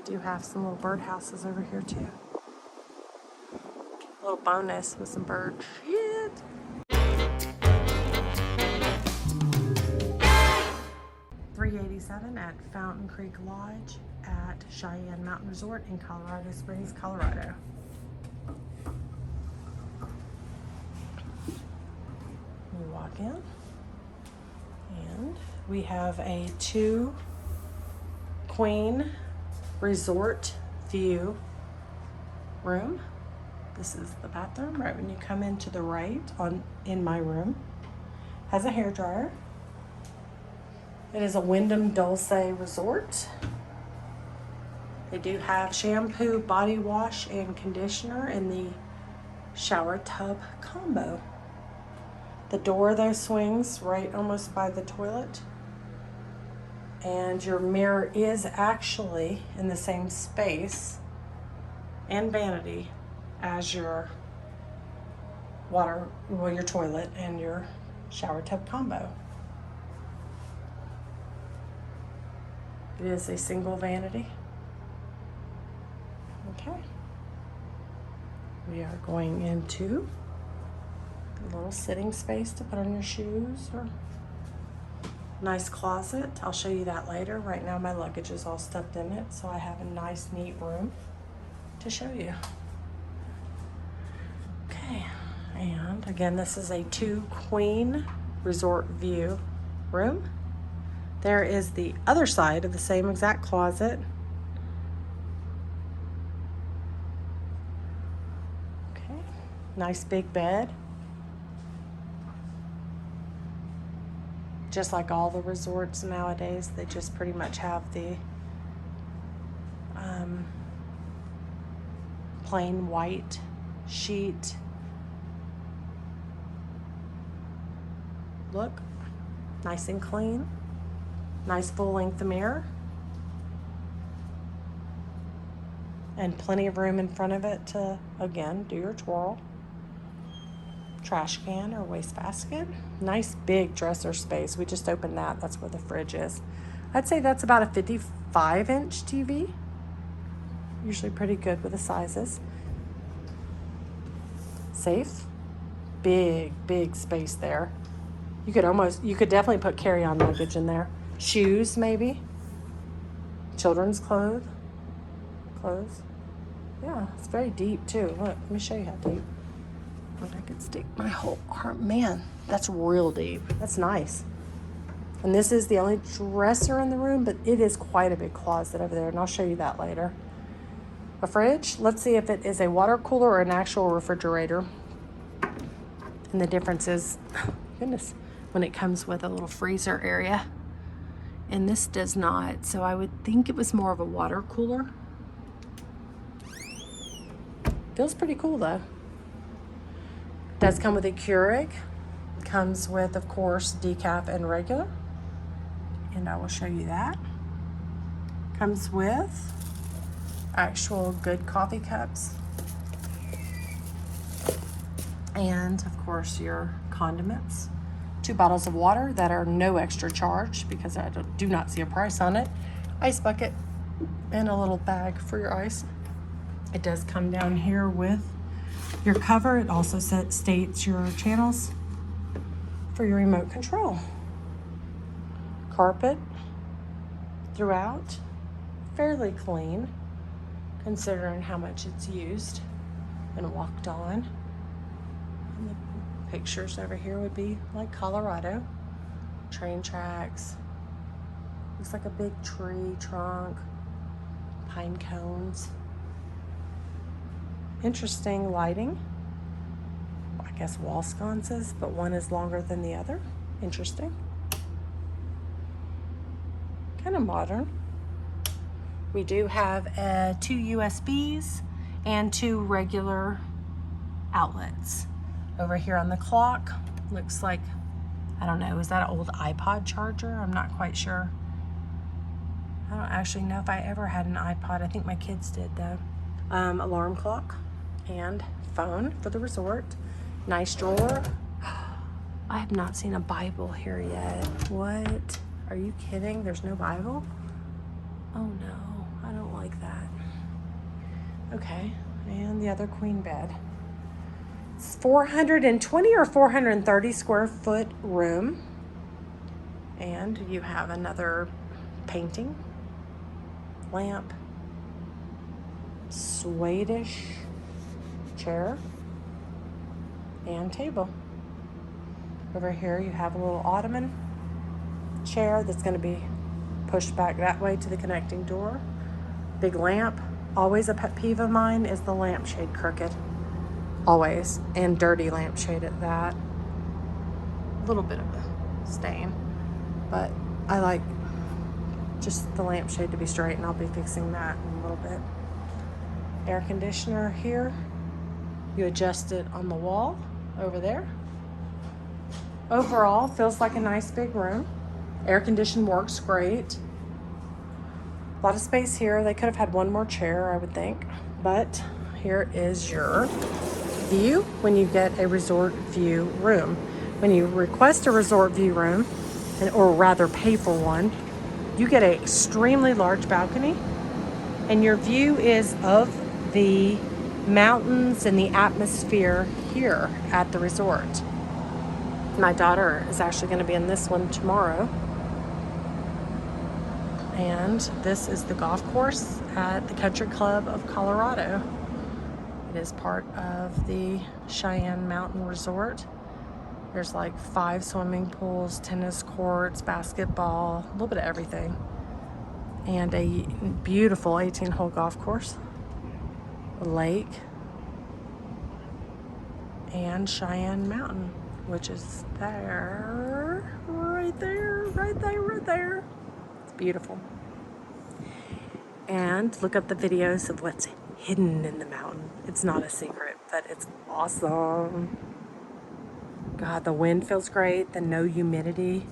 We do have some little birdhouses over here too. A little bonus with some bird shit. $387 at Fountain Creek Lodge at Cheyenne Mountain Resort in Colorado Springs, Colorado. We walk in and we have a 2-queen resort view room. This is the bathroom right when you come in to the right in my room. Has a hairdryer. It is a Wyndham Dolce resort. They do have shampoo, body wash, and conditioner in the shower tub combo. The door though swings right almost by the toilet. And your mirror is actually in the same space and vanity as your your toilet and your shower tub combo. It is a single vanity. Okay. We are going into a little sitting space to put on your shoes or nice closet. I'll show you that later. Right now my luggage is all stuffed in it, so I have a nice neat room to show you. Okay, and again, this is a 2-queen resort view room. There is the other side of the same exact closet. Okay, nice big bed. Just like all the resorts nowadays, they just pretty much have the plain white sheet look. Nice and clean. Nice full length mirror. And plenty of room in front of it to, again, do your twirl. Trash can or wastebasket. Nice big dresser space. We just opened that. That's where the fridge is. I'd say that's about a 55-inch TV. Usually pretty good with the sizes. Safe. Big space there. You could definitely put carry-on luggage in there. Shoes, maybe. Children's clothes. Yeah, it's very deep too. Look, let me show you how deep. I could stick my whole arm. Man, that's real deep. That's nice. And this is the only dresser in the room, but it is quite a big closet over there, and I'll show you that later. A fridge. Let's see if it is a water cooler or an actual refrigerator. And the difference is, goodness, when it comes with a little freezer area. And this does not, so I would think it was more of a water cooler. Feels pretty cool though. Does come with a Keurig. Comes with, of course, decaf and regular. And I will show you that. Comes with actual good coffee cups. And, of course, your condiments. 2 bottles of water that are no extra charge because I do not see a price on it. Ice bucket and a little bag for your ice. It does come down here with your cover. It also states your channels for your remote control. Carpet throughout, fairly clean considering how much it's used and walked on. And the pictures over here would be like Colorado. Train tracks. Looks like a big tree trunk. Pine cones. Interesting lighting. I guess wall sconces, but one is longer than the other. Interesting. Kind of modern. We do have 2 USBs and 2 regular outlets. Over here on the clock, looks like, I don't know, is that an old iPod charger? I'm not quite sure. I don't actually know if I ever had an iPod. I think my kids did though. Alarm clock and phone for the resort. Nice drawer. I have not seen a Bible here yet. What? Are you kidding? There's no Bible? Oh no, I don't like that. Okay, and the other queen bed. It's 420 or 430 square foot room. And you have another painting, lamp, Swedish chair, and table. Over here you have a little ottoman chair that's going to be pushed back that way to the connecting door. Big lamp. Always a pet peeve of mine is the lampshade crooked. Always. And dirty lampshade at that. A little bit of a stain. But I like just the lampshade to be straight, and I'll be fixing that in a little bit. Air conditioner here. You adjust it on the wall over there. Overall, feels like a nice big room. Air condition works great. A lot of space here. They could have had one more chair, I would think. But here is your view when you get a resort view room. When you request a resort view room, or rather pay for one, you get an extremely large balcony, and your view is of the mountains and the atmosphere here at the resort. My daughter is actually going to be in this one tomorrow. And this is the golf course at the Country Club of Colorado. It is part of the Cheyenne Mountain Resort. There's like 5 swimming pools, tennis courts, basketball, a little bit of everything. And a beautiful 18-hole golf course, a lake, and Cheyenne Mountain, which is there, right there, right there, right there. It's beautiful. And look up the videos of what's hidden in the mountain. It's not a secret, but it's awesome. God, the wind feels great, the no humidity.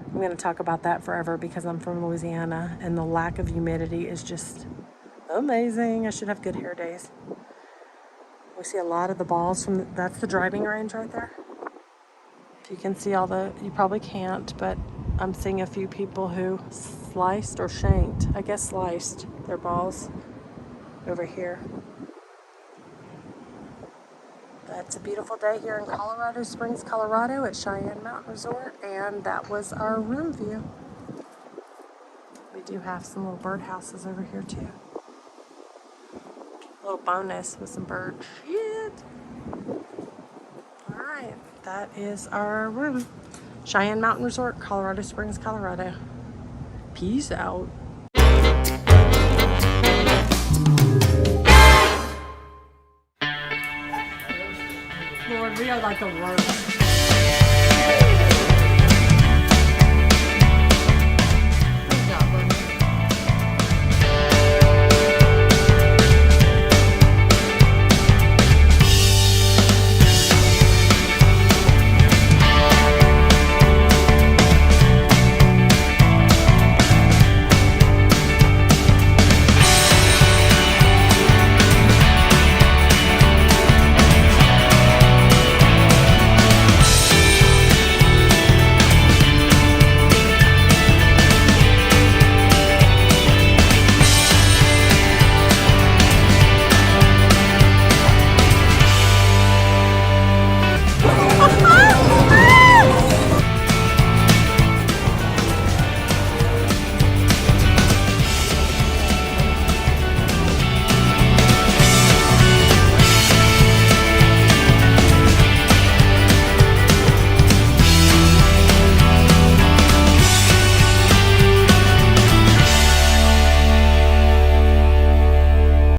I'm going to talk about that forever because I'm from Louisiana, and the lack of humidity is just amazing. I should have good hair days. We see a lot of the balls from that's the driving range right there. If you can see all the, you probably can't, but I'm seeing a few people who sliced or shanked, I guess sliced their balls over here. It's a beautiful day here in Colorado Springs, Colorado at Cheyenne Mountain Resort, and that was our room view. We do have some little birdhouses over here too. A little bonus with some bird shit. Alright, that is our room. Cheyenne Mountain Resort, Colorado Springs, Colorado. Peace out. Lord, we are like the worst.